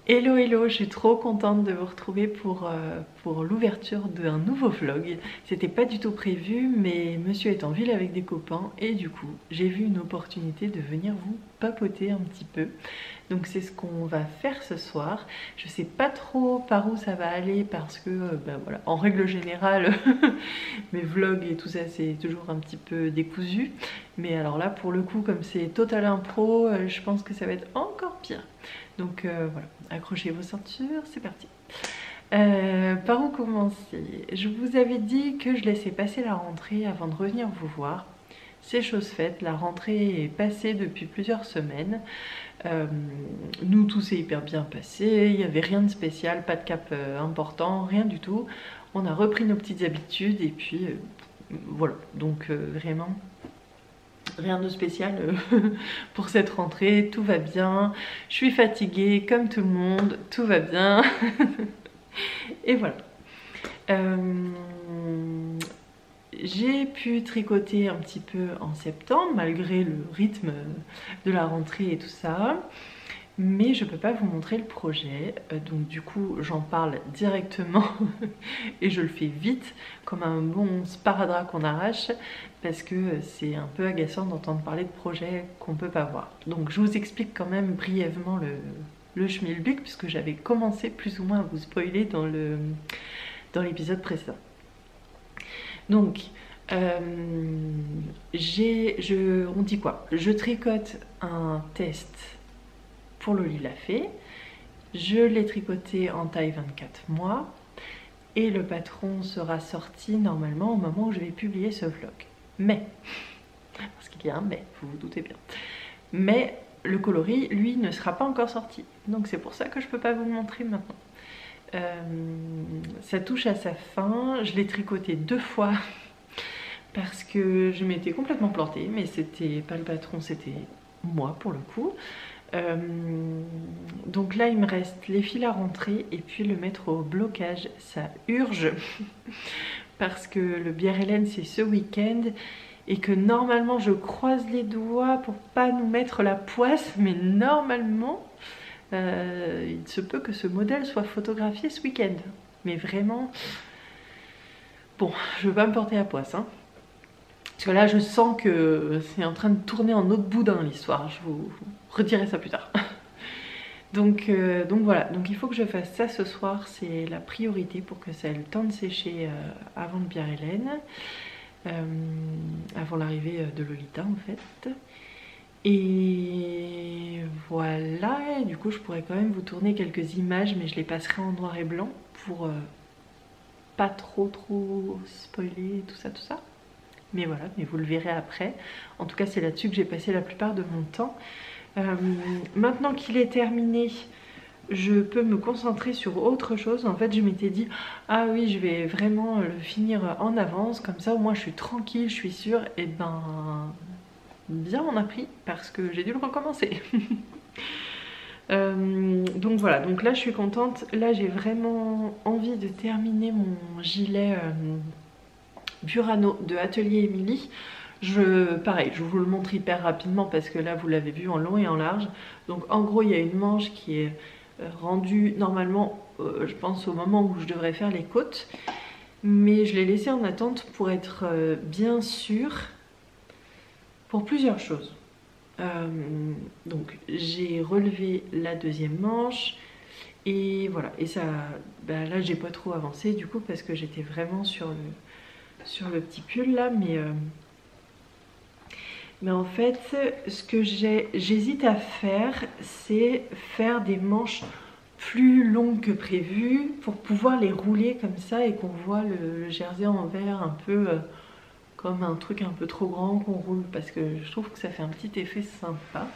Hello hello, je suis trop contente de vous retrouver pour l'ouverture d'un nouveau vlog. C'était pas du tout prévu, mais monsieur est en ville avec des copains et du coup j'ai vu une opportunité de venir vous papoter un petit peu. Donc c'est ce qu'on va faire ce soir. Je sais pas trop par où ça va aller parce que ben voilà, en règle générale mes vlogs et tout ça c'est toujours un petit peu décousu. Mais alors là pour le coup comme c'est total impro, je pense que ça va être encore pire. Donc voilà, accrochez vos ceintures, c'est parti. Par où commencer? Je vous avais dit que je laissais passer la rentrée avant de revenir vous voir. C'est chose faite, la rentrée est passée depuis plusieurs semaines. Nous, tout s'est hyper bien passé, il n'y avait rien de spécial, pas de cap important, rien du tout. On a repris nos petites habitudes et puis voilà, donc vraiment rien de spécial pour cette rentrée, tout va bien. Je suis fatiguée comme tout le monde, tout va bien. Et voilà. J'ai pu tricoter un petit peu en septembre malgré le rythme de la rentrée et tout ça. Mais je peux pas vous montrer le projet, donc du coup j'en parle directement et je le fais vite comme un bon sparadrap qu'on arrache parce que c'est un peu agaçant d'entendre parler de projets qu'on peut pas voir. Donc je vous explique quand même brièvement le schmilblick puisque j'avais commencé plus ou moins à vous spoiler dans l'épisode précédent. Donc on dit quoi? Je tricote un test pour le Lila Fée. Je l'ai tricoté en taille 24 mois et le patron sera sorti normalement au moment où je vais publier ce vlog. Mais, parce qu'il y a un mais, vous vous doutez bien, mais le coloris, lui, ne sera pas encore sorti. Donc c'est pour ça que je peux pas vous le montrer maintenant. Ça touche à sa fin. Je l'ai tricoté 2 fois parce que je m'étais complètement plantée, mais c'était pas le patron, c'était moi pour le coup. Donc là il me reste les fils à rentrer et puis le mettre au blocage, ça urge parce que le Bière Hélène c'est ce week-end et que normalement je croise les doigts pour pas nous mettre la poisse, mais normalement il se peut que ce modèle soit photographié ce week-end, mais vraiment bon, je veux pas me porter la poisse hein. Parce que là je sens que c'est en train de tourner en autre boudin l'histoire, je vous redirai ça plus tard. Donc voilà, donc il faut que je fasse ça ce soir, c'est la priorité pour que ça ait le temps de sécher avant le Bière Hélène, avant l'arrivée de Lolita en fait. Et voilà, et du coup je pourrais quand même vous tourner quelques images, mais je les passerai en noir et blanc pour pas trop spoiler tout ça. Mais voilà, mais vous le verrez après. En tout cas c'est là-dessus que j'ai passé la plupart de mon temps. Maintenant qu'il est terminé, je peux me concentrer sur autre chose. En fait je m'étais dit ah oui je vais vraiment le finir en avance, comme ça au moins je suis tranquille, je suis sûre. Et ben bien m'en a pris parce que j'ai dû le recommencer. Donc voilà, donc là je suis contente. Là j'ai vraiment envie de terminer mon gilet Burano de Atelier Émilie. Pareil, je vous le montre hyper rapidement parce que là vous l'avez vu en long et en large. Donc en gros il y a une manche qui est rendue normalement je pense au moment où je devrais faire les côtes, mais je l'ai laissée en attente pour être bien sûre pour plusieurs choses. Donc j'ai relevé la deuxième manche et voilà, et ça là j'ai pas trop avancé du coup parce que j'étais vraiment sur le petit pull là, mais en fait ce que j'hésite à faire, c'est faire des manches plus longues que prévu pour pouvoir les rouler comme ça et qu'on voit le jersey en envers un peu comme un truc un peu trop grand qu'on roule, parce que je trouve que ça fait un petit effet sympa.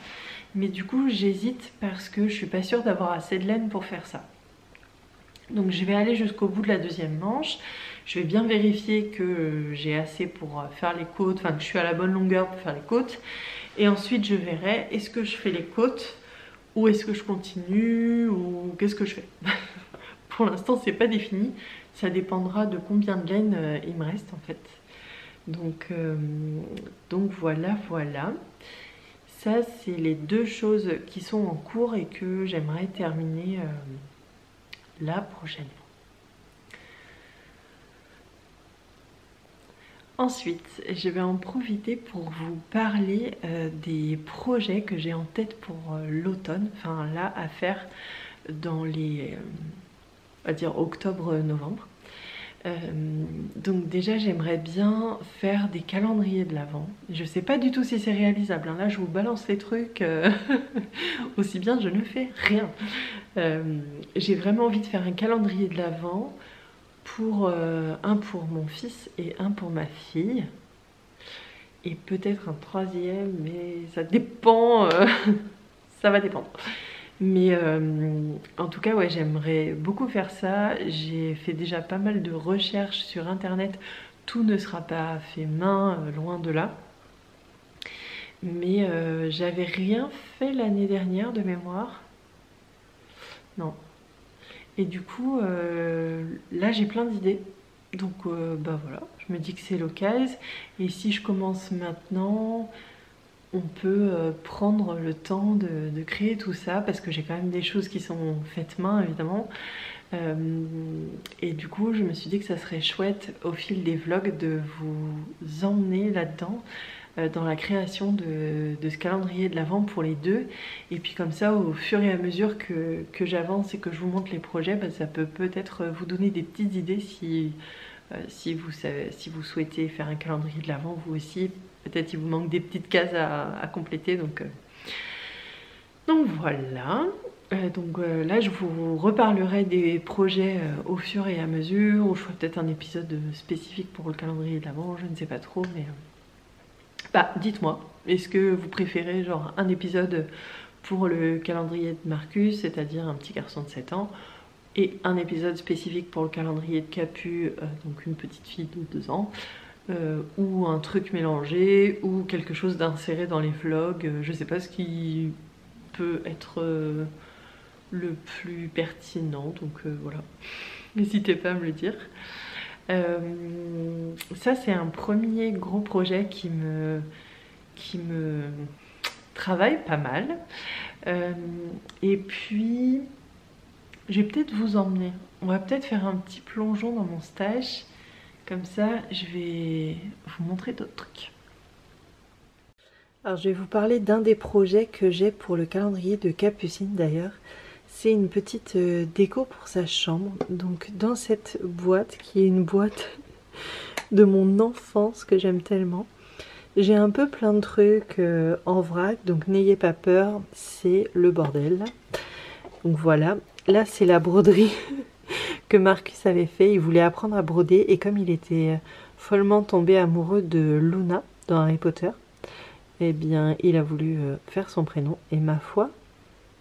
Mais du coup j'hésite parce que je suis pas sûre d'avoir assez de laine pour faire ça. Donc je vais aller jusqu'au bout de la deuxième manche. Je vais bien vérifier que j'ai assez pour faire les côtes, enfin que je suis à la bonne longueur pour faire les côtes. Et ensuite je verrai, est-ce que je fais les côtes ou est-ce que je continue ou qu'est-ce que je fais. Pour l'instant c'est pas défini, ça dépendra de combien de laine il me reste en fait. Donc voilà. ça c'est les deux choses qui sont en cours et que j'aimerais terminer là prochainement. Ensuite, je vais en profiter pour vous parler des projets que j'ai en tête pour l'automne, enfin là à faire dans les, on va dire octobre-novembre. Donc déjà j'aimerais bien faire des calendriers de l'Avent. Je sais pas du tout si c'est réalisable, hein. Là je vous balance les trucs, aussi bien je ne fais rien. J'ai vraiment envie de faire un calendrier de l'Avent pour un pour mon fils et un pour ma fille. Et peut-être un troisième, mais ça dépend, ça va dépendre. Mais en tout cas, ouais, j'aimerais beaucoup faire ça. J'ai fait déjà pas mal de recherches sur internet. Tout ne sera pas fait main, loin de là. Mais j'avais rien fait l'année dernière de mémoire. Non. Et du coup, là j'ai plein d'idées. Donc bah voilà, je me dis que c'est l'occasion. Et si je commence maintenant, on peut prendre le temps de créer tout ça, parce que j'ai quand même des choses qui sont faites main évidemment. Et du coup je me suis dit que ça serait chouette au fil des vlogs de vous emmener là-dedans, dans la création de ce calendrier de l'Avent pour les deux. Et puis comme ça, au fur et à mesure que j'avance et que je vous montre les projets, bah, ça peut peut-être vous donner des petites idées si vous souhaitez faire un calendrier de l'Avent vous aussi. Peut-être il vous manque des petites cases à compléter, donc voilà. Là je vous reparlerai des projets au fur et à mesure, ou je ferai peut-être un épisode spécifique pour le calendrier de l'Avent, je ne sais pas trop, mais bah dites-moi, est-ce que vous préférez genre un épisode pour le calendrier de Marcus, c'est-à-dire un petit garçon de 7 ans, et un épisode spécifique pour le calendrier de Capu, donc une petite fille de 2 ans, ou un truc mélangé, ou quelque chose d'inséré dans les vlogs, je sais pas ce qui peut être le plus pertinent, donc voilà, n'hésitez pas à me le dire. Ça c'est un premier gros projet qui me travaille pas mal. Et puis je vais peut-être vous emmener, on va peut-être faire un petit plongeon dans mon stage, comme ça je vais vous montrer d'autres trucs. Alors je vais vous parler d'un des projets que j'ai pour le calendrier de Capucine d'ailleurs. C'est une petite déco pour sa chambre. Donc dans cette boîte, qui est une boîte de mon enfance que j'aime tellement, j'ai un peu plein de trucs en vrac, donc n'ayez pas peur, c'est le bordel. Donc voilà, là c'est la broderie que Marcus avait fait. Il voulait apprendre à broder et comme il était follement tombé amoureux de Luna dans Harry Potter, eh bien il a voulu faire son prénom, et ma foi,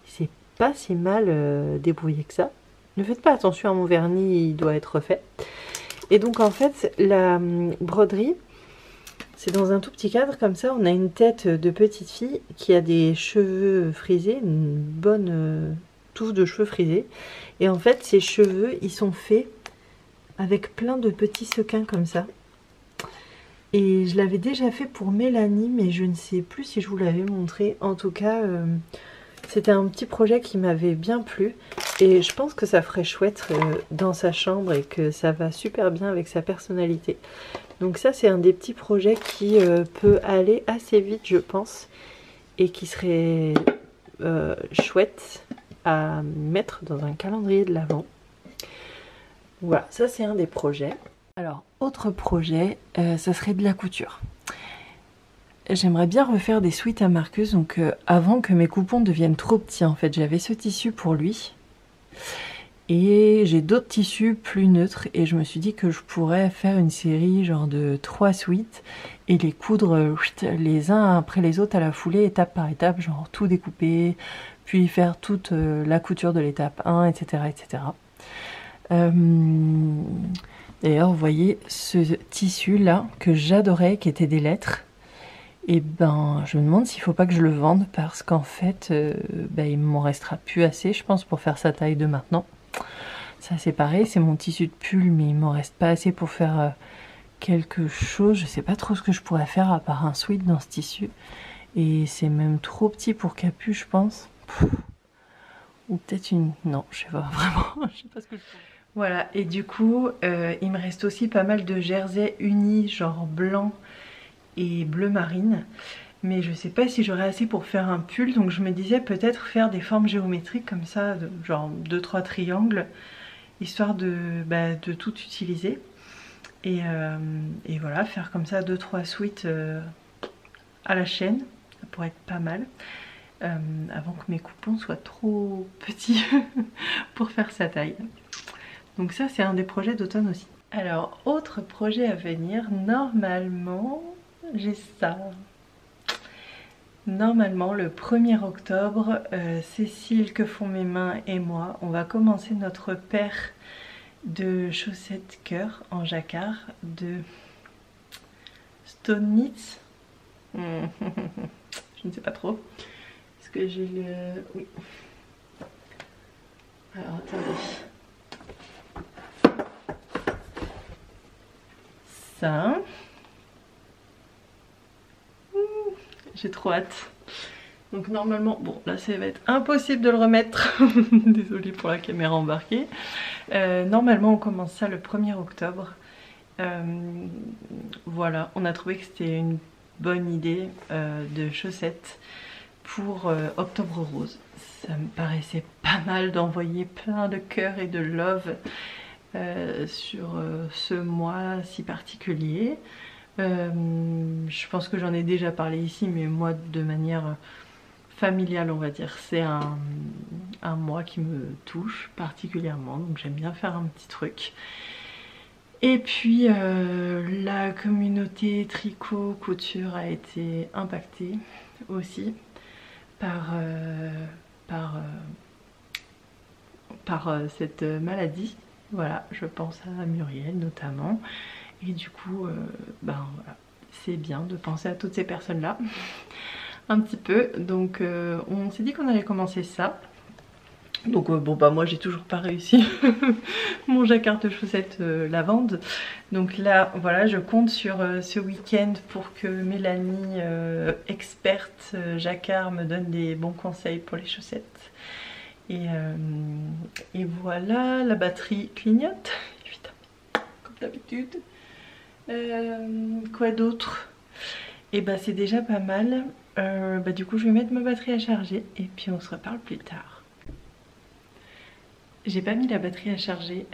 c'est pas si mal débrouillé que ça. Ne faites pas attention à mon vernis, il doit être refait. Et donc en fait la broderie, c'est dans un tout petit cadre comme ça. On a une tête de petite fille qui a des cheveux frisés, une bonne touffe de cheveux frisés. Et en fait ces cheveux ils sont faits avec plein de petits sequins comme ça. Et je l'avais déjà fait pour Mélanie, mais je ne sais plus si je vous l'avais montré. En tout cas c'était un petit projet qui m'avait bien plu et je pense que ça ferait chouette dans sa chambre et que ça va super bien avec sa personnalité. Donc ça c'est un des petits projets qui peut aller assez vite je pense, et qui serait chouette à mettre dans un calendrier de l'Avent. Voilà, ça c'est un des projets. Alors autre projet, ça serait de la couture. J'aimerais bien refaire des sweats à Marcus, donc avant que mes coupons deviennent trop petits en fait. J'avais ce tissu pour lui et j'ai d'autres tissus plus neutres et je me suis dit que je pourrais faire une série genre de 3 sweats et les coudre les uns après les autres à la foulée, étape par étape, genre tout découper, puis faire toute la couture de l'étape 1, etc. etc. D'ailleurs vous voyez ce tissu là que j'adorais, qui était des lettres. Et ben je me demande s'il faut pas que je le vende, parce qu'en fait il m'en restera plus assez je pense pour faire sa taille de maintenant. Ça c'est pareil, c'est mon tissu de pull, mais il m'en reste pas assez pour faire quelque chose. Je sais pas trop ce que je pourrais faire à part un sweat dans ce tissu. Et c'est même trop petit pour Capu, je pense. Ou peut-être une... Non, je sais pas, vraiment, je sais pas ce que je pense. Voilà, et du coup, il me reste aussi pas mal de jerseys unis, genre blanc et bleu marine. Mais je sais pas si j'aurai assez pour faire un pull, donc je me disais peut-être faire des formes géométriques comme ça, genre 2-3 triangles, histoire de tout utiliser. Et voilà, faire comme ça 2-3 suites à la chaîne, ça pourrait être pas mal. Avant que mes coupons soient trop petits pour faire sa taille. Donc ça c'est un des projets d'automne aussi. Alors autre projet à venir, normalement j'ai ça. Normalement le 1er octobre, Cécile, Que font mes mains et moi, on va commencer notre paire de chaussettes cœur en jacquard de Stone Knits. Je ne sais pas trop. Est-ce que j'ai le... Oui. Alors attendez. Ça. J'ai trop hâte. Donc normalement, bon là ça va être impossible de le remettre. Désolée pour la caméra embarquée. Normalement on commence ça le 1er octobre. Voilà, on a trouvé que c'était une bonne idée de chaussettes pour Octobre Rose. Ça me paraissait pas mal d'envoyer plein de cœurs et de love sur ce mois si particulier. Je pense que j'en ai déjà parlé ici, mais moi de manière familiale on va dire, c'est un mois qui me touche particulièrement, donc j'aime bien faire un petit truc. Et puis la communauté tricot couture a été impactée aussi par cette maladie. Voilà, je pense à Muriel notamment. Et du coup, ben voilà, c'est bien de penser à toutes ces personnes-là. Un petit peu. Donc on s'est dit qu'on allait commencer ça. Donc bon bah moi j'ai toujours pas réussi mon jacquard de chaussettes lavande. Donc là voilà, je compte sur ce week-end pour que Mélanie, experte jacquard, me donne des bons conseils pour les chaussettes. Et voilà, la batterie clignote, évidemment, comme d'habitude. Quoi d'autre? Et bah c'est déjà pas mal. Bah du coup je vais mettre ma batterie à charger et puis on se reparle plus tard. J'ai pas mis la batterie à charger,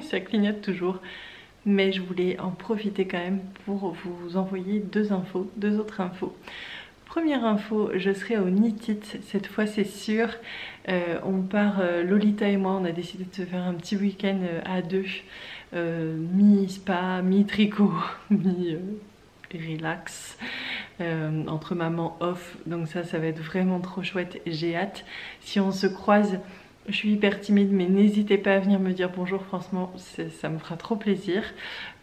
ça clignote toujours, mais je voulais en profiter quand même pour vous envoyer deux autres infos. Première info, je serai au Knit It, cette fois c'est sûr. On part, Lolita et moi, on a décidé de se faire un petit week-end à deux, mi-spa, mi-tricot, mi-relax, entre maman off, donc ça va être vraiment trop chouette, j'ai hâte. Si on se croise, je suis hyper timide, mais n'hésitez pas à venir me dire bonjour, franchement, ça me fera trop plaisir.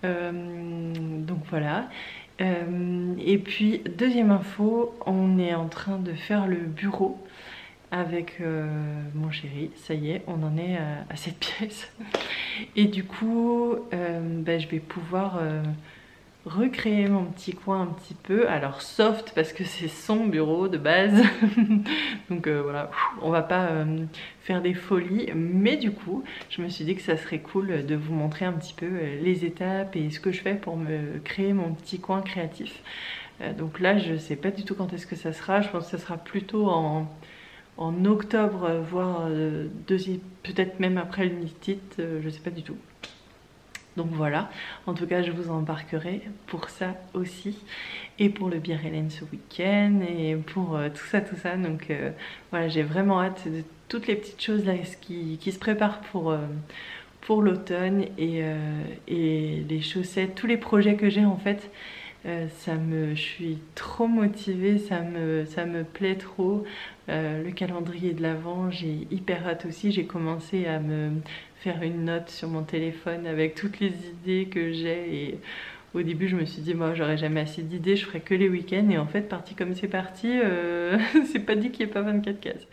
Donc voilà. Et puis, deuxième info, on est en train de faire le bureau avec mon chéri. Ça y est, on en est à cette pièce. Et du coup, je vais pouvoir recréer mon petit coin un petit peu, alors soft parce que c'est son bureau de base. Donc voilà, on va pas faire des folies, mais du coup je me suis dit que ça serait cool de vous montrer un petit peu les étapes et ce que je fais pour me créer mon petit coin créatif. Donc là je sais pas du tout quand est-ce que ça sera, je pense que ça sera plutôt en octobre, voire peut-être même après le Knit It, je sais pas du tout. Donc voilà, en tout cas je vous embarquerai pour ça aussi, et pour le Bière Hélène ce week-end, et pour tout ça. Donc voilà, j'ai vraiment hâte de toutes les petites choses là qui se préparent pour l'automne, et les chaussettes, tous les projets que j'ai en fait. Je suis trop motivée, ça me plaît trop. Le calendrier de l'Avent, j'ai hyper hâte aussi. J'ai commencé à me faire une note sur mon téléphone avec toutes les idées que j'ai, et au début je me suis dit moi j'aurais jamais assez d'idées, je ferais que les week-ends, et en fait parti comme c'est parti, c'est pas dit qu'il n'y ait pas 24 cases.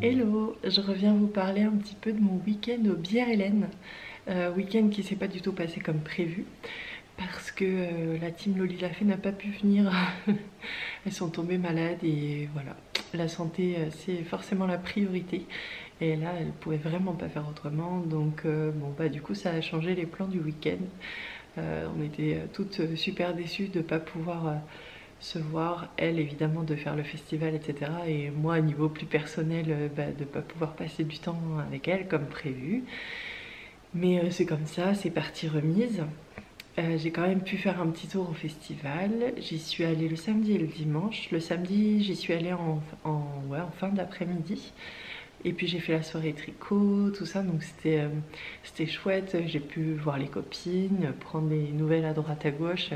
Hello, je reviens vous parler un petit peu de mon week-end au Bière-Hélène. Week-end qui s'est pas du tout passé comme prévu parce que la team Loli Lafay n'a pas pu venir. Elles sont tombées malades et voilà, la santé c'est forcément la priorité. Et là, elles pouvaient vraiment pas faire autrement, donc bon bah du coup ça a changé les plans du week-end. On était toutes super déçues de ne pas pouvoir se voir, elle évidemment de faire le festival, etc. Et moi, à niveau plus personnel, de ne pas pouvoir passer du temps avec elle comme prévu. Mais c'est comme ça, c'est partie remise. J'ai quand même pu faire un petit tour au festival. J'y suis allée le samedi et le dimanche. Le samedi, j'y suis allée en fin d'après-midi. Et puis j'ai fait la soirée tricot, tout ça, donc c'était chouette. J'ai pu voir les copines, prendre des nouvelles à droite à gauche.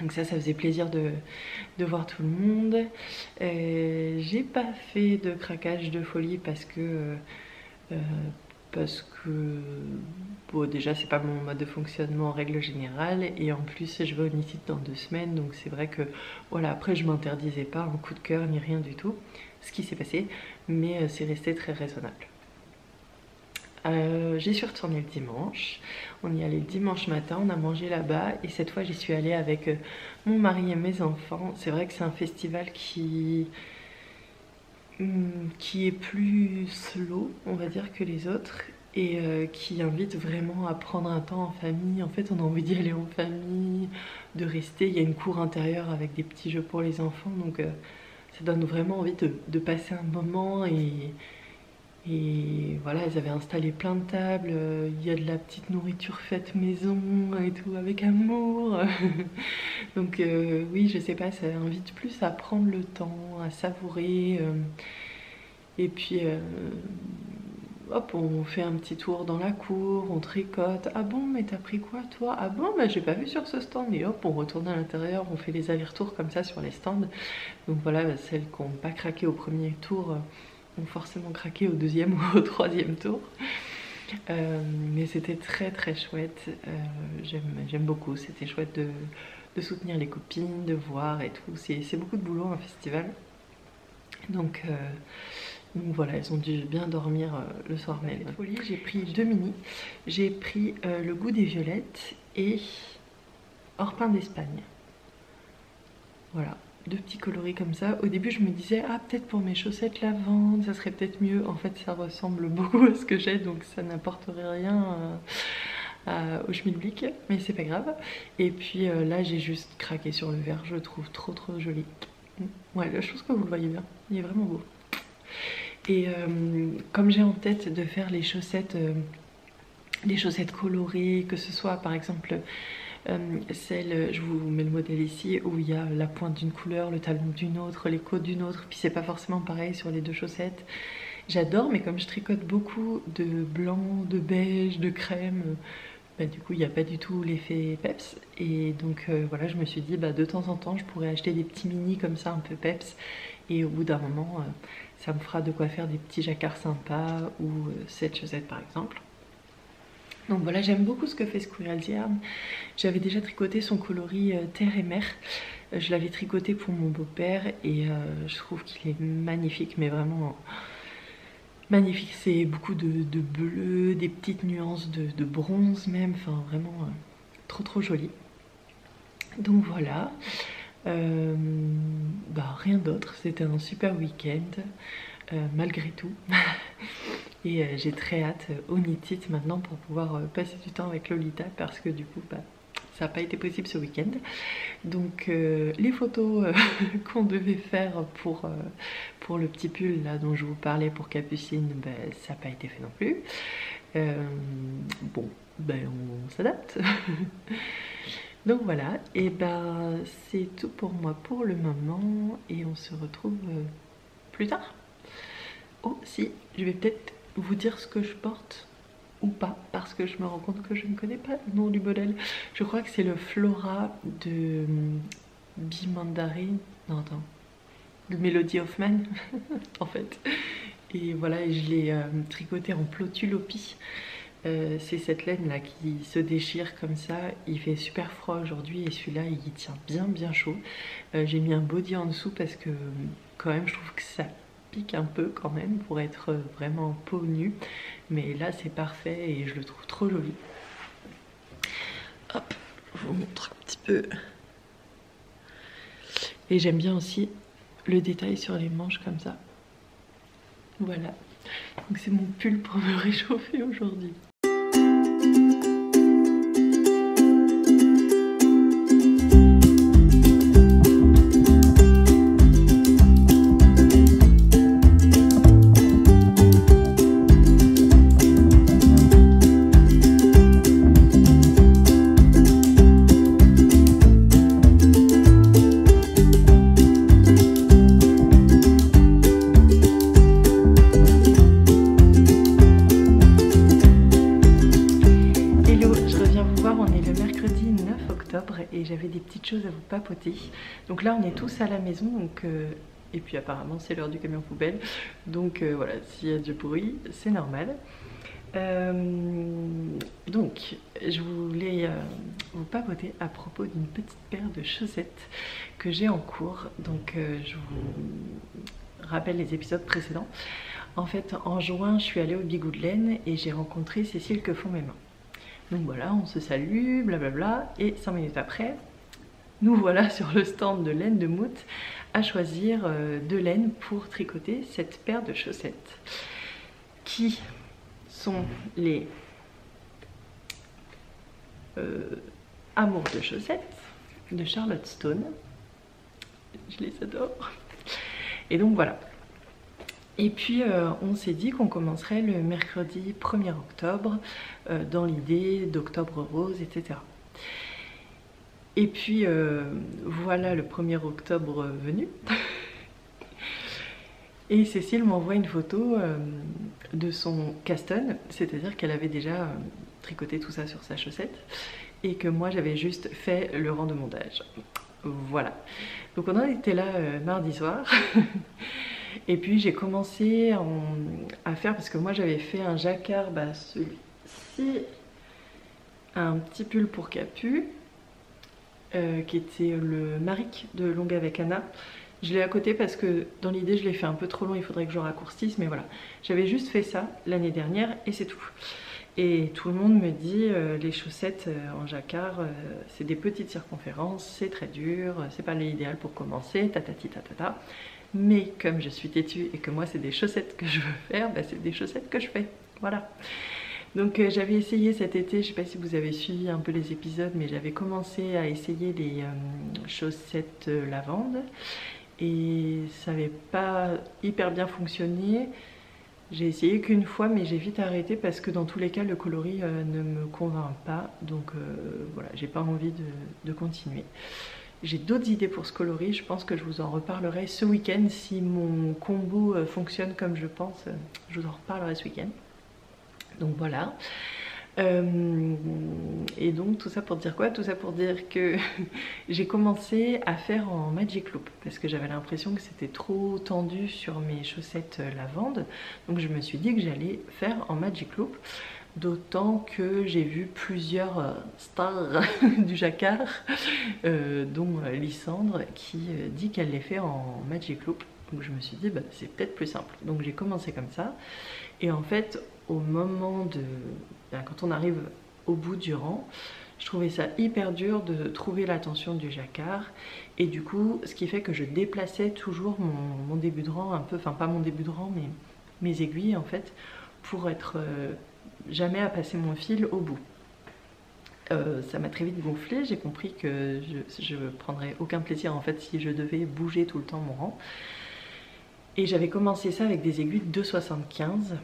Donc ça faisait plaisir de voir tout le monde. J'ai pas fait de craquage de folie parce que bon, déjà c'est pas mon mode de fonctionnement en règle générale, et en plus je vais au Nitid dans 2 semaines, donc c'est vrai que voilà, après je m'interdisais pas un coup de cœur ni rien du tout ce qui s'est passé, mais c'est resté très raisonnable. J'y suis retournée le dimanche. On y allait le dimanche matin, on a mangé là-bas, et cette fois j'y suis allée avec mon mari et mes enfants. C'est vrai que c'est un festival qui est plus slow, on va dire, que les autres, et qui invite vraiment à prendre un temps en famille. En fait, on a envie d'y aller en famille, de rester. Il y a une cour intérieure avec des petits jeux pour les enfants, donc ça donne vraiment envie de passer un moment. Et voilà, ils avaient installé plein de tables, il y a de la petite nourriture faite maison et tout, avec amour. Donc oui, je sais pas, ça invite plus à prendre le temps, à savourer. Et puis, hop, on fait un petit tour dans la cour, on tricote. Ah bon, mais t'as pris quoi toi? Ah bon, bah j'ai pas vu sur ce stand. Et hop, on retourne à l'intérieur, on fait les allers-retours comme ça sur les stands. Donc voilà, celles qui n'ont pas craqué au premier tour ont forcément craqué au deuxième ou au troisième tour. Mais c'était très très chouette. J'aime beaucoup, c'était chouette de soutenir les copines, de voir et tout. C'est beaucoup de boulot un festival. Donc voilà, elles ont dû bien dormir le soir même. J'ai pris 2 mini. J'ai pris Le goût des violettes et Orpin d'Espagne. Voilà, 2 petits coloris comme ça. Au début je me disais, ah peut-être pour mes chaussettes lavande ça serait peut-être mieux. En fait ça ressemble beaucoup à ce que j'ai, donc ça n'apporterait rien au schmilblick, mais c'est pas grave. Et puis là j'ai juste craqué sur le vert, je le trouve trop joli. Ouais, je pense que vous le voyez bien, il est vraiment beau. Et comme j'ai en tête de faire les chaussettes colorées, que ce soit par exemple celle, je vous mets le modèle ici, où il y a la pointe d'une couleur, le talon d'une autre, les côtes d'une autre, puis c'est pas forcément pareil sur les 2 chaussettes. J'adore, mais comme je tricote beaucoup de blanc, de beige, de crème, du coup il n'y a pas du tout l'effet peps. Et donc voilà, je me suis dit de temps en temps je pourrais acheter des petits mini comme ça un peu peps, et au bout d'un moment ça me fera de quoi faire des petits jacquards sympas, ou cette chaussette par exemple. Donc voilà, j'aime beaucoup ce que fait Squirrel's Yarn. J'avais déjà tricoté son coloris terre et mer. Je l'avais tricoté pour mon beau-père et je trouve qu'il est magnifique, mais vraiment magnifique. C'est beaucoup de bleu, des petites nuances de bronze même, enfin vraiment trop joli. Donc voilà, rien d'autre, c'était un super week-end malgré tout. Et j'ai très hâte au Nitid maintenant pour pouvoir passer du temps avec Lolita, parce que du coup ça n'a pas été possible ce week-end. Donc les photos qu'on devait faire pour le petit pull là dont je vous parlais pour Capucine, ça n'a pas été fait non plus. Bon, on s'adapte. Donc voilà, et c'est tout pour moi pour le moment, et on se retrouve plus tard. Oh si, je vais peut-être vous dire ce que je porte ou pas, parce que je me rends compte que je ne connais pas le nom du modèle. Je crois que c'est le Flora de Bimandarine, non attends, de Melody Hoffman en fait. Et voilà, et je l'ai tricoté en Plotulopi. C'est cette laine là qui se déchire comme ça. Il fait super froid aujourd'hui et celui-là il tient bien chaud. J'ai mis un body en dessous parce que quand même je trouve que ça pique un peu quand même pour être vraiment peau nue. Mais là c'est parfait et je le trouve trop joli. Hop, je vous montre un petit peu. Et j'aime bien aussi le détail sur les manches comme ça. Voilà, donc c'est mon pull pour me réchauffer aujourd'hui. Et j'avais des petites choses à vous papoter. Donc là on est tous à la maison, donc et puis apparemment c'est l'heure du camion poubelle, donc voilà, s'il y a du bruit c'est normal. Donc je voulais vous papoter à propos d'une petite paire de chaussettes que j'ai en cours. Donc je vous rappelle les épisodes précédents. En fait en juin je suis allée au Bigoud de Laine et j'ai rencontré Cécile que font mes mains. Donc voilà, on se salue, blablabla, et 5 minutes après, nous voilà sur le stand de laine de Mout à choisir de laine pour tricoter cette paire de chaussettes qui sont les Amour de chaussettes de Charlotte Stone. Je les adore. Et donc voilà. Et puis on s'est dit qu'on commencerait le mercredi 1er octobre dans l'idée d'octobre rose, etc. Et puis voilà le 1er octobre venu. Et Cécile m'envoie une photo de son caston, c'est-à-dire qu'elle avait déjà tricoté tout ça sur sa chaussette et que moi j'avais juste fait le rang de montage. Voilà. Donc on en était là mardi soir. Et puis j'ai commencé à faire, parce que moi j'avais fait un jacquard, celui-ci, un petit pull pour Capu, qui était le Maric de Longue avec Anna. Je l'ai à côté parce que dans l'idée je l'ai fait un peu trop long, il faudrait que je raccourcisse, mais voilà. J'avais juste fait ça l'année dernière et c'est tout. Et tout le monde me dit les chaussettes en jacquard, c'est des petites circonférences, c'est très dur, c'est pas l'idéal pour commencer, tatati tatata. Mais comme je suis têtue et que moi c'est des chaussettes que je veux faire, c'est des chaussettes que je fais, voilà. Donc j'avais essayé cet été, je sais pas si vous avez suivi un peu les épisodes, mais j'avais commencé à essayer les chaussettes lavande et ça n'avait pas hyper bien fonctionné. J'ai essayé qu'une fois, mais j'ai vite arrêté parce que dans tous les cas le coloris ne me convainc pas, donc voilà, j'ai pas envie de continuer. J'ai d'autres idées pour ce coloris, je pense que je vous en reparlerai ce week-end. Si mon combo fonctionne comme je pense, je vous en reparlerai ce week-end. Donc voilà. Et donc tout ça pour dire quoi? Tout ça pour dire que j'ai commencé à faire en Magic Loop parce que j'avais l'impression que c'était trop tendu sur mes chaussettes lavande. Donc je me suis dit que j'allais faire en Magic Loop. D'autant que j'ai vu plusieurs stars du jacquard, dont Lysandre, qui dit qu'elle les fait en Magic Loop. Donc je me suis dit, c'est peut-être plus simple. Donc j'ai commencé comme ça. Et en fait, au moment de... quand on arrive au bout du rang, je trouvais ça hyper dur de trouver la tension du jacquard. Et du coup, ce qui fait que je déplaçais toujours mon début de rang un peu, enfin pas mon début de rang, mais mes aiguilles en fait, pour être... jamais à passer mon fil au bout. Ça m'a très vite gonflé, j'ai compris que je prendrais aucun plaisir en fait si je devais bouger tout le temps mon rang. Et j'avais commencé ça avec des aiguilles de 2,75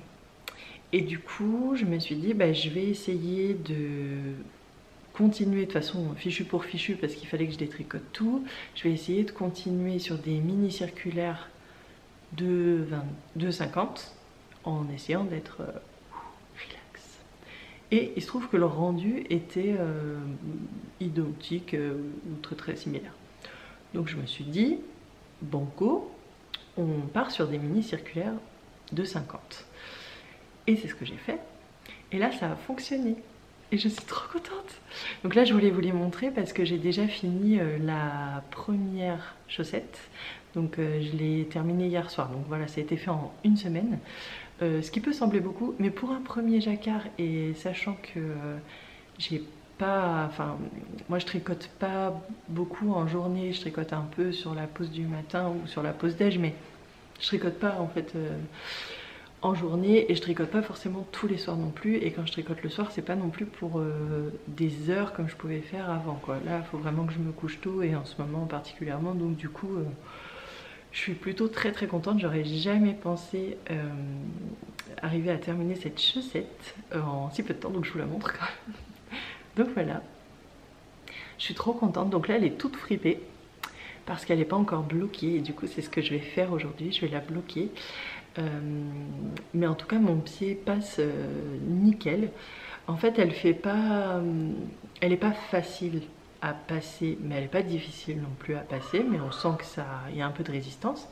et du coup je me suis dit je vais essayer de continuer de façon fichu pour fichu parce qu'il fallait que je détricote tout. Je vais essayer de continuer sur des mini circulaires de 50 en essayant d'être et il se trouve que le rendu était identique ou très similaire. Donc je me suis dit, banco, on part sur des mini circulaires de 50. Et c'est ce que j'ai fait. Et là ça a fonctionné. Et je suis trop contente. Donc là je voulais vous les montrer parce que j'ai déjà fini la première chaussette. Donc je l'ai terminé hier soir. Donc voilà, ça a été fait en une semaine. Ce qui peut sembler beaucoup, mais pour un premier jacquard, et sachant que j'ai pas, enfin, moi je tricote pas beaucoup en journée, je tricote un peu sur la pause du matin ou sur la pause déj, mais je tricote pas en fait en journée, et je tricote pas forcément tous les soirs non plus, et quand je tricote le soir c'est pas non plus pour des heures comme je pouvais faire avant quoi. Là il faut vraiment que je me couche tôt, et en ce moment particulièrement, donc du coup je suis plutôt très contente. J'aurais jamais pensé arriver à terminer cette chaussette en si peu de temps, donc je vous la montre quand même. Donc voilà, je suis trop contente. Donc là elle est toute fripée parce qu'elle n'est pas encore bloquée, et du coup c'est ce que je vais faire aujourd'hui, je vais la bloquer. Mais en tout cas mon pied passe nickel. En fait elle fait pas, elle est pas facile à passer, mais elle est pas difficile non plus à passer, mais on sent que ça, il y a un peu de résistance.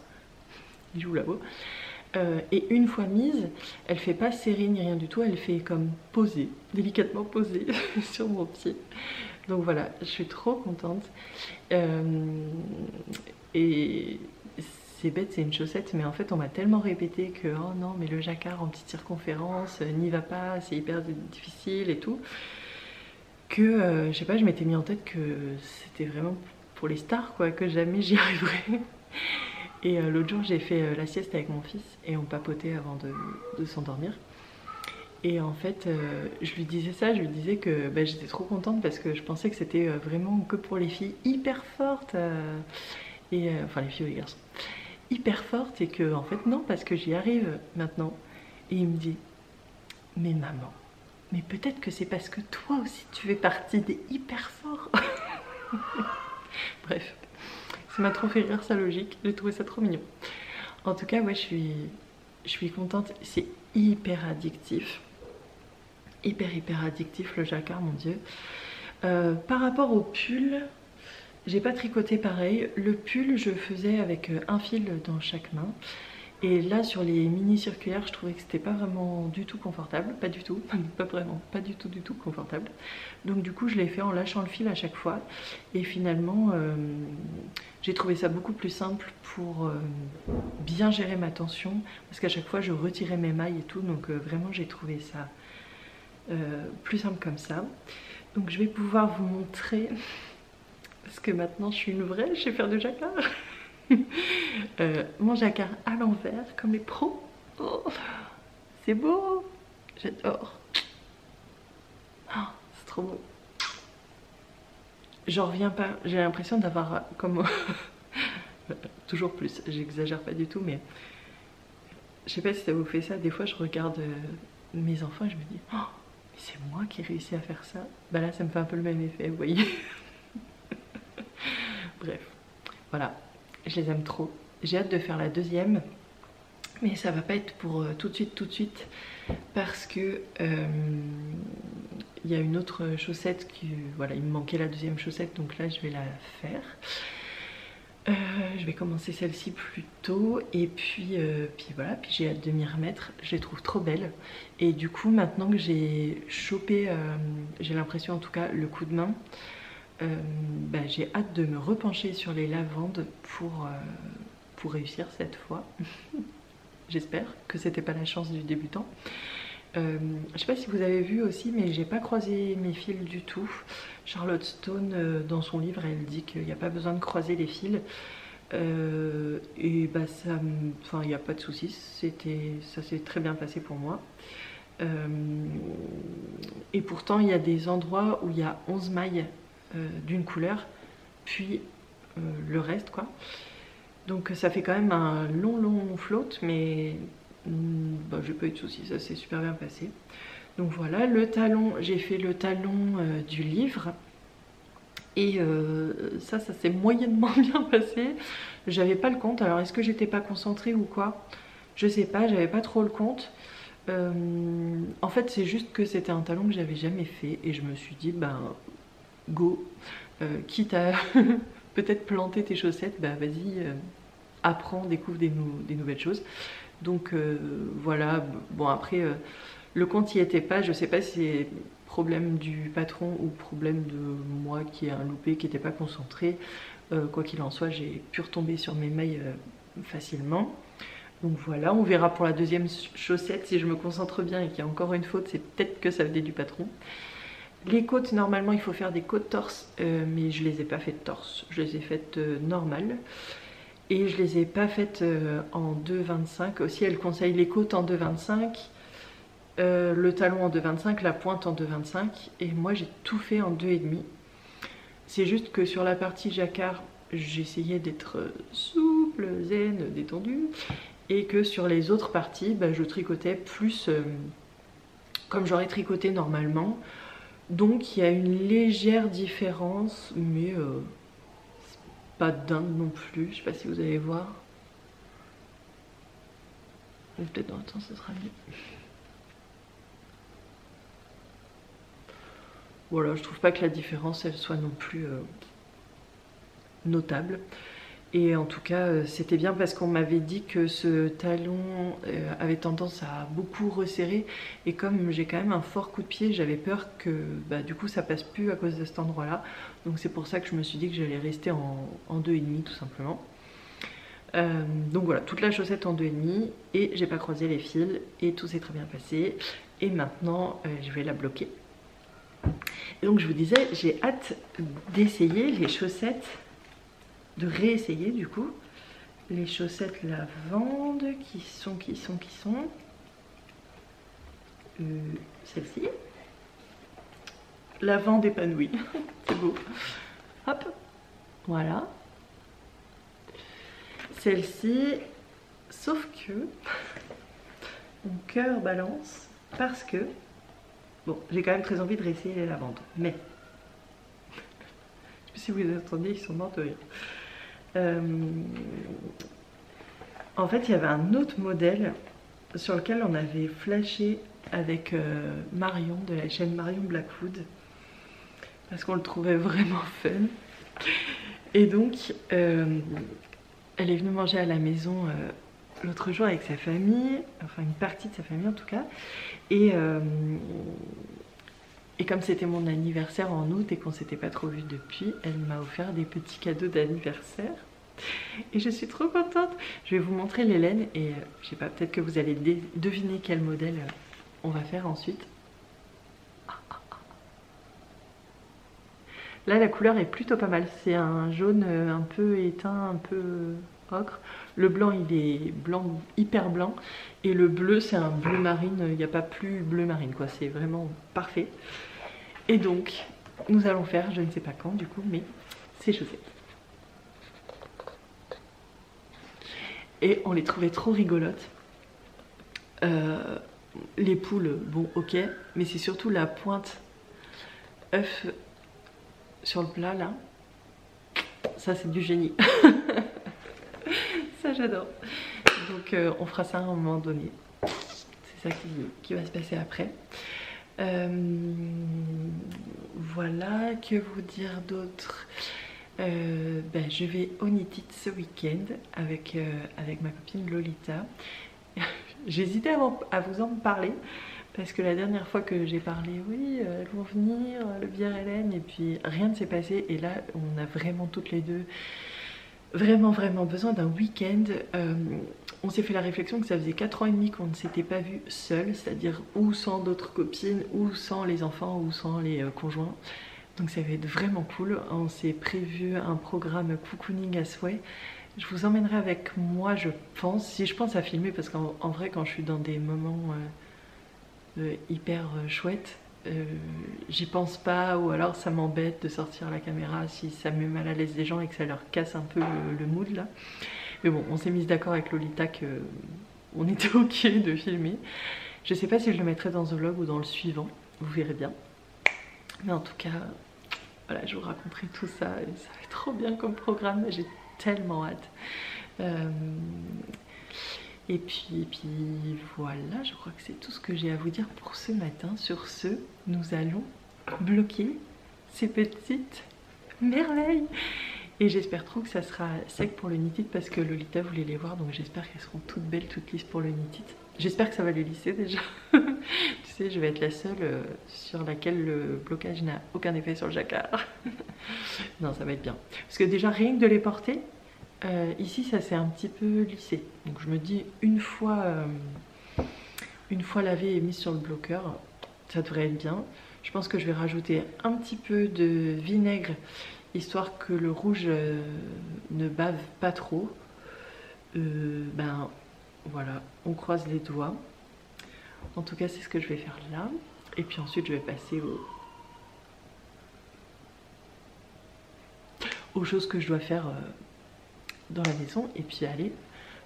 Je vous l'avoue. Et une fois mise, elle fait pas serrer ni rien du tout, elle fait comme poser, délicatement poser sur mon pied. Donc voilà, je suis trop contente. Et c'est bête, c'est une chaussette, mais en fait on m'a tellement répété que oh non mais le jacquard en petite circonférence, n'y va pas, c'est hyper difficile et tout, que je sais pas, je m'étais mis en tête que c'était vraiment pour les stars quoi, que jamais j'y arriverais. Et l'autre jour j'ai fait la sieste avec mon fils et on papotait avant de s'endormir. Et en fait je lui disais ça, je lui disais que bah, j'étais trop contente parce que je pensais que c'était vraiment que pour les filles hyper fortes, enfin les filles ou les garçons, hyper fortes, et que en fait non, parce que j'y arrive maintenant. Et il me dit mais maman, mais peut-être que c'est parce que toi aussi tu fais partie des hyper forts. Bref, ça m'a trop fait rire sa logique, j'ai trouvé ça trop mignon. En tout cas ouais, je suis contente, c'est hyper addictif. Hyper addictif le jacquard, mon dieu. Par rapport au pull, j'ai pas tricoté pareil. Le pull je faisais avec un fil dans chaque main, et là sur les mini circulaires je trouvais que c'était pas vraiment du tout confortable, pas du tout, pas vraiment, pas du tout confortable. Donc du coup je l'ai fait en lâchant le fil à chaque fois, et finalement j'ai trouvé ça beaucoup plus simple pour bien gérer ma tension, parce qu'à chaque fois je retirais mes mailles et tout, donc vraiment j'ai trouvé ça plus simple comme ça. Donc je vais pouvoir vous montrer, parce que maintenant je suis une vraie, je sais faire du jacquard. Mon jacquard à l'envers comme les pros. Oh, c'est beau, j'adore. Oh, c'est trop beau. J'en reviens pas, j'ai l'impression d'avoir comme toujours plus, j'exagère pas du tout, mais je sais pas si ça vous fait ça, des fois je regarde mes enfants et je me dis oh, mais c'est moi qui ai réussi à faire ça. Bah là ça me fait un peu le même effet, vous voyez. Bref, voilà, je les aime trop. J'ai hâte de faire la deuxième, mais ça va pas être pour tout de suite, parce que il y a une autre chaussette qui, voilà, il me manquait la deuxième chaussette, donc là je vais la faire. Je vais commencer celle-ci plus tôt, et puis voilà, puis j'ai hâte de m'y remettre. Je les trouve trop belles, et du coup maintenant que j'ai chopé, j'ai l'impression en tout cas, le coup de main, bah, j'ai hâte de me repencher sur les lavandes pour réussir cette fois. J'espère que c'était pas la chance du débutant. Je sais pas si vous avez vu aussi, mais j'ai pas croisé mes fils du tout. Charlotte Stone, dans son livre, elle dit qu'il n'y a pas besoin de croiser les fils. Et bah ça, enfin il n'y a pas de souci, ça s'est très bien passé pour moi. Et pourtant il y a des endroits où il y a 11 mailles d'une couleur, puis le reste quoi. Donc ça fait quand même un long float, mais bah, j'ai pas eu de soucis, ça s'est super bien passé. Donc voilà, le talon, j'ai fait le talon du livre, et ça s'est moyennement bien passé. J'avais pas le compte, alors est-ce que j'étais pas concentrée ou quoi? Je sais pas, j'avais pas trop le compte. En fait c'est juste que c'était un talon que j'avais jamais fait, et je me suis dit ben go, quitte à peut-être planter tes chaussettes, bah vas-y, apprends, découvre des nouvelles choses. Donc voilà, bon après le compte y était pas, je sais pas si c'est problème du patron ou problème de moi qui ai un loupé, qui n'était pas concentré. Quoi qu'il en soit, j'ai pu retomber sur mes mailles facilement. Donc voilà, on verra pour la deuxième chaussette. Si je me concentre bien et qu'il y a encore une faute, c'est peut-être que ça venait du patron. Les côtes, normalement il faut faire des côtes torse, mais je les ai pas faites torse, je les ai faites normales. Et je les ai pas faites en 2,25. Aussi elle conseille les côtes en 2,25, le talon en 2,25, la pointe en 2,25. Et moi j'ai tout fait en 2,5. C'est juste que sur la partie jacquard, j'essayais d'être souple, zen, détendue. Et que sur les autres parties, bah, je tricotais plus comme j'aurais tricoté normalement. Donc il y a une légère différence, mais pas dingue non plus. Je sais pas si vous allez voir. Ou peut-être dans le temps ce sera mieux. Voilà, je trouve pas que la différence elle soit non plus notable. Et en tout cas c'était bien parce qu'on m'avait dit que ce talon avait tendance à beaucoup resserrer. Et comme j'ai quand même un fort coup de pied, j'avais peur que bah, du coup ça passe plus à cause de cet endroit là. Donc c'est pour ça que je me suis dit que j'allais rester en 2,5 tout simplement. Donc voilà, toute la chaussette en 2,5 et j'ai pas croisé les fils et tout s'est très bien passé. Et maintenant je vais la bloquer. Et donc je vous disais, j'ai hâte d'essayer les chaussettes, de réessayer du coup les chaussettes lavande qui sont celle-ci, lavande épanouie. C'est beau. Hop, voilà. Celle-ci, sauf que mon cœur balance parce que bon, j'ai quand même très envie de réessayer les lavandes, mais je sais pas si vous les entendez, ils sont morts de rire. En fait il y avait un autre modèle sur lequel on avait flashé avec Marion de la chaîne Marion Blackwood parce qu'on le trouvait vraiment fun. Et donc elle est venue manger à la maison l'autre jour avec sa famille, enfin une partie de sa famille en tout cas. Et comme c'était mon anniversaire en août et qu'on s'était pas trop vu depuis, elle m'a offert des petits cadeaux d'anniversaire. Et je suis trop contente. Je vais vous montrer les laines et je sais pas, peut-être que vous allez deviner quel modèle on va faire ensuite. Là la couleur est plutôt pas mal, c'est un jaune un peu éteint, un peu ocre. Le blanc il est blanc, hyper blanc, et le bleu c'est un bleu marine, il n'y a pas plus bleu marine quoi, c'est vraiment parfait. Et donc nous allons faire, je ne sais pas quand du coup, mais ces chaussettes. Et on les trouvait trop rigolotes. Les poules, bon ok, mais c'est surtout la pointe œuf sur le plat là, ça c'est du génie. Ça j'adore. Donc on fera ça à un moment donné, c'est ça qui va se passer après. Voilà, que vous dire d'autre? Je vais au Knit It ce week-end avec ma copine Lolita. J'hésitais à vous en parler parce que la dernière fois que j'ai parlé, oui, elles vont venir, le bière Hélène, et puis rien ne s'est passé. Et là, on a vraiment toutes les deux vraiment besoin d'un week-end. On s'est fait la réflexion que ça faisait 4 ans et demi qu'on ne s'était pas vu seul, c'est-à-dire ou sans d'autres copines, ou sans les enfants, ou sans les conjoints. Donc ça va être vraiment cool. On s'est prévu un programme cocooning à souhait. Je vous emmènerai avec moi, je pense, si je pense à filmer, parce qu'en vrai quand je suis dans des moments hyper chouettes, j'y pense pas, ou alors ça m'embête de sortir la caméra si ça me met mal à l'aise des gens et que ça leur casse un peu le mood là. Mais bon, on s'est mis d'accord avec Lolita que on était ok de filmer. Je sais pas si je le mettrai dans ce vlog ou dans le suivant, vous verrez bien. Mais en tout cas, voilà, je vous raconterai tout ça et ça va être trop bien comme programme, j'ai tellement hâte. Et puis voilà, je crois que c'est tout ce que j'ai à vous dire pour ce matin. Sur ce, nous allons bloquer ces petites merveilles. Et j'espère trop que ça sera sec pour le knit it parce que Lolita voulait les voir, donc j'espère qu'elles seront toutes belles, toutes lisses pour le knit it. J'espère que ça va le lisser déjà. Tu sais, je vais être la seule sur laquelle le blocage n'a aucun effet sur le jacquard. Non, ça va être bien. Parce que déjà, rien que de les porter, ici ça s'est un petit peu lissé. Donc je me dis, une fois lavé et mise sur le bloqueur, ça devrait être bien. Je pense que je vais rajouter un petit peu de vinaigre, histoire que le rouge ne bave pas trop. Ben voilà, on croise les doigts. En tout cas, c'est ce que je vais faire là. Et puis ensuite, je vais passer aux choses que je dois faire dans la maison. Et puis aller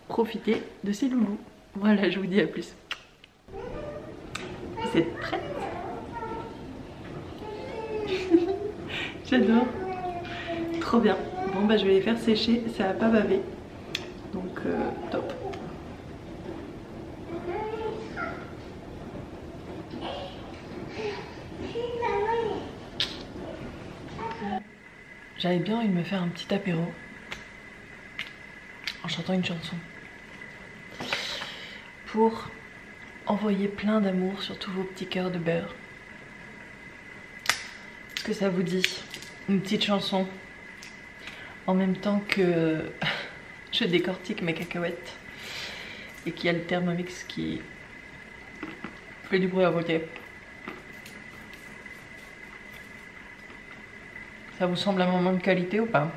profiter de ces loulous. Voilà, je vous dis à plus. Vous êtes prêts? J'adore. Trop bien. Bon bah je vais les faire sécher, ça va pas baver. Donc top. J'avais bien envie de me faire un petit apéro en chantant une chanson pour envoyer plein d'amour sur tous vos petits cœurs de beurre. Est-ce que ça vous dit? Une petite chanson en même temps que je décortique mes cacahuètes et qu'il y a le Thermomix qui fait du bruit à côté. Ça vous semble un moment de qualité ou pas?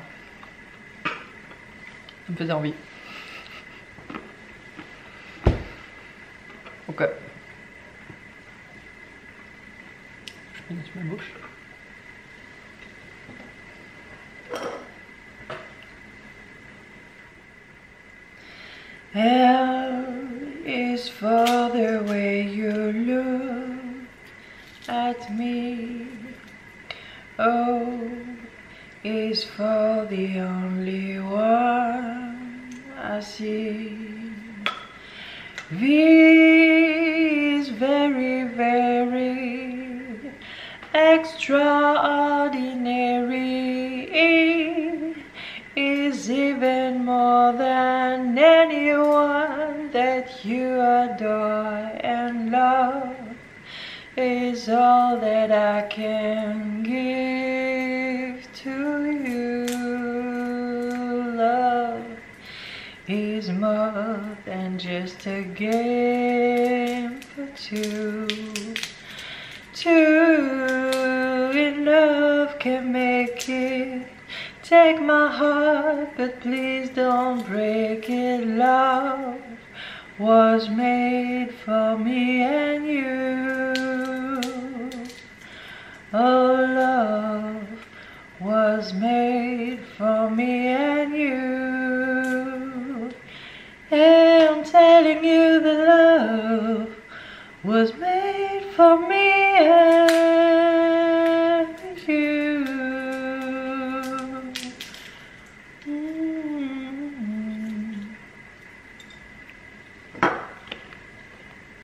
Ça me faisait envie. Ok. Je peux mettre ma bouche. L is for the way you look at me. O is for the only one I see. V is very, very extraordinary. E is even more than anyone that you adore, and love is all that I can give to you. Love is more than just a game for two. Two in love can make it. Take my heart, but please don't break it. Love was made for me and you. Oh, love was made for me and you. And I'm telling you that love was made for me and